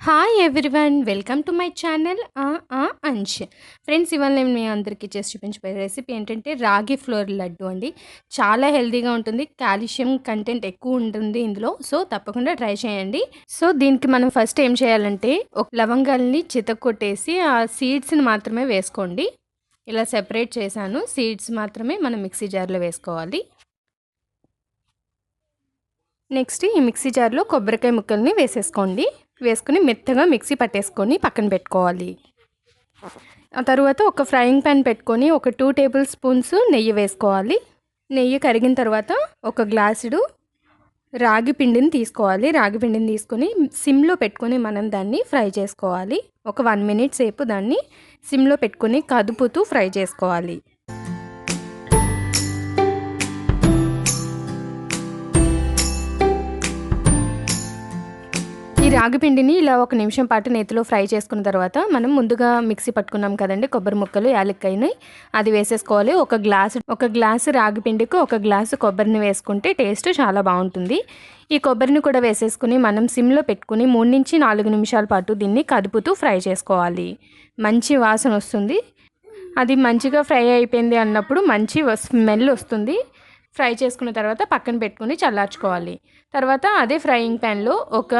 Hi everyone, welcome to my channel Ansh. Friends, ఇవాళ నేను మీ అందరికీ చేసి చూపించబోయే రెసిపీ ఏంటంటే రాగి ఫ్లోర్ లడ్డు అండి. చాలా హెల్తీగా ఉంటుంది, కాల్షియం కంటెంట్ ఎక్కువ ఉంటుంది ఇందులో. సో తప్పకుండా ట్రై చేయండి. సో దీనికి మనం ఫస్ట్ ఏం చేయాలంటే, ఒక లవంగాల్ని చితక్కొట్టేసి ఆ సీడ్స్ని మాత్రమే వేసుకోండి. ఇలా సెపరేట్ చేశాను, సీడ్స్ మాత్రమే మనం మిక్సీ జార్లో వేసుకోవాలి. నెక్స్ట్ ఈ మిక్సీ జార్లో కొబ్బరికాయ ముక్కల్ని వేసేసుకోండి. వేసుకుని మెత్తగా మిక్సీ పట్టేసుకొని పక్కన పెట్టుకోవాలి. ఆ తర్వాత ఒక ఫ్రైయింగ్ ప్యాన్ పెట్టుకొని ఒక 2 టేబుల్ స్పూన్స్ నెయ్యి వేసుకోవాలి. నెయ్యి కరిగిన తర్వాత ఒక గ్లాసుడు రాగి పిండిని తీసుకోవాలి. రాగి పిండిని తీసుకొని సిమ్లో పెట్టుకొని మనం దాన్ని ఫ్రై చేసుకోవాలి. ఒక 1 మినిట్ సేపు దాన్ని సిమ్లో పెట్టుకొని కదుపుతూ ఫ్రై చేసుకోవాలి. ఈ రాగి పిండిని ఇలా 1 నిమిషం పాటు నేతిలో ఫ్రై చేసుకున్న తర్వాత మనం ముందుగా మిక్సీ పట్టుకున్నాం కదండి కొబ్బరి ముక్కలు, యాలక్కాయని అది వేసేసుకోవాలి. ఒక గ్లాసు రాగి పిండికి 1 గ్లాసు కొబ్బరిని వేసుకుంటే టేస్ట్ చాలా బాగుంటుంది. ఈ కొబ్బరిని కూడా వేసేసుకుని మనం సిమ్లో పెట్టుకుని 3 నుంచి 4 నిమిషాల పాటు దీన్ని కదుపుతూ ఫ్రై చేసుకోవాలి. మంచి వాసన వస్తుంది. అది మంచిగా ఫ్రై అయిపోయింది అన్నప్పుడు మంచి స్మెల్ వస్తుంది. ఫ్రై చేసుకున్న తర్వాత పక్కన పెట్టుకుని చల్లార్చుకోవాలి. తర్వాత అదే ఫ్రైయింగ్ ప్యాన్లో ఒక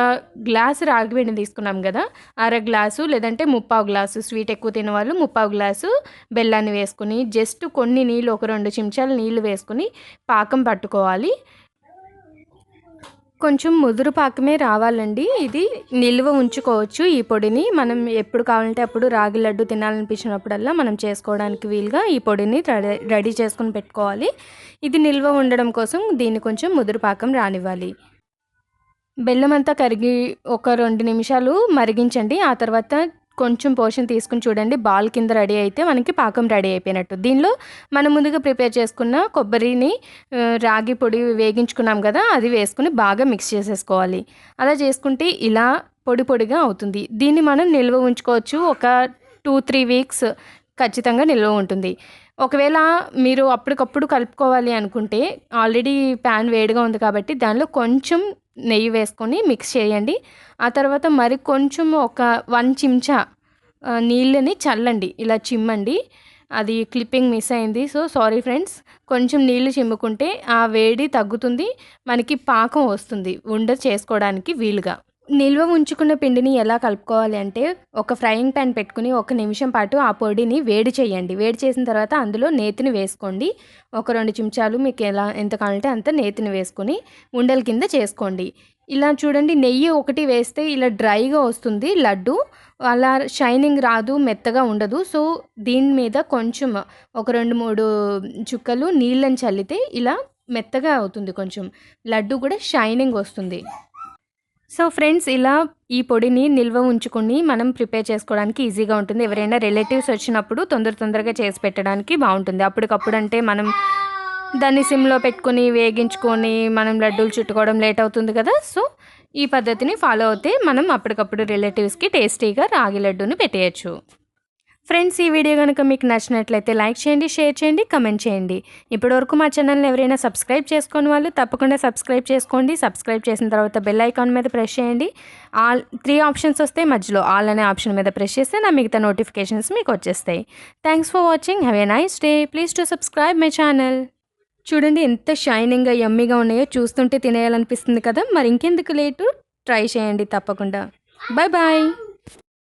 గ్లాసు రాగి పిండి తీసుకున్నాం కదా, 1/2 గ్లాసు లేదంటే 3/4 గ్లాసు, స్వీట్ ఎక్కువ తినేవాళ్ళు 3/4 గ్లాసు బెల్లాన్ని వేసుకుని జస్ట్ కొన్ని నీళ్ళు, ఒక 2 చెంచాలు నీళ్ళు వేసుకుని పాకం పట్టుకోవాలి. కొంచెం ముదురు పాకమే రావాలండి. ఇది నిల్వ ఉంచుకోవచ్చు. ఈ పొడిని మనం ఎప్పుడు కావాలంటే అప్పుడు రాగి లడ్డు తినాలనిపించినప్పుడల్లా మనం చేసుకోవడానికి వీలుగా ఈ పొడిని రెడీ చేసుకుని పెట్టుకోవాలి. ఇది నిల్వ ఉండడం కోసం దీన్ని కొంచెం ముదురు పాకం రానివ్వాలి. బెల్లం అంతా కరిగి ఒక 2 నిమిషాలు మరిగించండి. ఆ తర్వాత కొంచెం పోషన్ తీసుకుని చూడండి, బాల్ కింద రెడీ అయితే మనకి పాకం రెడీ అయిపోయినట్టు. దీనిలో మనం ముందుగా ప్రిపేర్ చేసుకున్న కొబ్బరిని, రాగి పొడి వేగించుకున్నాం కదా, అది వేసుకుని బాగా మిక్స్ చేసేసుకోవాలి. అలా చేసుకుంటే ఇలా పొడి పొడిగా అవుతుంది. దీన్ని మనం నిల్వ ఉంచుకోవచ్చు. ఒక 2-3 వీక్స్ ఖచ్చితంగా నిల్వ ఉంటుంది. ఒకవేళ మీరు అప్పటికప్పుడు కలుపుకోవాలి అనుకుంటే ఆల్రెడీ ప్యాన్ వేడిగా ఉంది కాబట్టి దానిలో కొంచెం నెయ్యి వేసుకొని మిక్స్ చేయండి. ఆ తర్వాత మరి కొంచెం ఒక 1 చెంచా నీళ్ళని చల్లండి, ఇలా చిమ్మండి. అది క్లిప్పింగ్ మిస్ అయింది, సో సారీ ఫ్రెండ్స్. కొంచెం నీళ్ళు చిమ్ముకుంటే ఆ వేడి తగ్గుతుంది, మనకి పాకం వస్తుంది ఉండ చేసుకోవడానికి వీలుగా. నిల్వ ఉంచుకున్న పిండిని ఎలా కలుపుకోవాలి అంటే, ఒక ఫ్రైయింగ్ ప్యాన్ పెట్టుకుని 1 నిమిషం పాటు ఆ పొడిని వేడి చేయండి. వేడి చేసిన తర్వాత అందులో నేతిని వేసుకోండి. ఒక 2 చెంచాలు మీకు ఎంత కావాలంటే అంత నేతిని వేసుకొని ఉండల కింద చేసుకోండి. ఇలా చూడండి, నెయ్యి ఒకటి వేస్తే ఇలా డ్రైగా వస్తుంది లడ్డు, అలా షైనింగ్ రాదు, మెత్తగా ఉండదు. సో దీని మీద కొంచెం ఒక 2-3 చుక్కలు నీళ్ళని చల్లితే ఇలా మెత్తగా అవుతుంది, కొంచెం లడ్డు కూడా షైనింగ్ వస్తుంది. సో ఫ్రెండ్స్, ఇలా ఈ పొడిని నిల్వ ఉంచుకొని మనం ప్రిపేర్ చేసుకోవడానికి ఈజీగా ఉంటుంది. ఎవరైనా రిలేటివ్స్ వచ్చినప్పుడు తొందరగా చేసి పెట్టడానికి బాగుంటుంది. అప్పటికప్పుడు అంటే మనం దాన్ని సిమ్లో పెట్టుకొని వేగించుకొని మనం లడ్డూలు చుట్టుకోవడం లేట్ అవుతుంది కదా. సో ఈ పద్ధతిని ఫాలో అవుతే మనం అప్పటికప్పుడు రిలేటివ్స్కి టేస్టీగా రాగి లడ్డూని పెట్టేయచ్చు. ఫ్రెండ్స్, ఈ వీడియో కనుక మీకు నచ్చినట్లయితే లైక్ చేయండి, షేర్ చేయండి, కమెంట్ చేయండి. ఇప్పటివరకు మా ఛానల్ని ఎవరైనా సబ్స్క్రైబ్ చేసుకుని వాళ్ళు తప్పకుండా సబ్స్క్రైబ్ చేసుకోండి. సబ్స్క్రైబ్ చేసిన తర్వాత బెల్ ఐకాన్ మీద ప్రెస్ చేయండి. ఆల్ 3 ఆప్షన్స్ వస్తాయి, మధ్యలో ఆల్ అనే ఆప్షన్ మీద ప్రెస్ చేస్తే నా మిగతా నోటిఫికేషన్స్ మీకు వచ్చేస్తాయి. Thanks for watching. Have a nice day. Please to subscribe my channel. చూడండి ఎంత షైనింగ్గా యమ్మీగా ఉన్నాయో, చూస్తుంటే తినేయాలనిపిస్తుంది కదా. మరి ఇంకెందుకు లేటు, ట్రై చేయండి తప్పకుండా. Bye bye.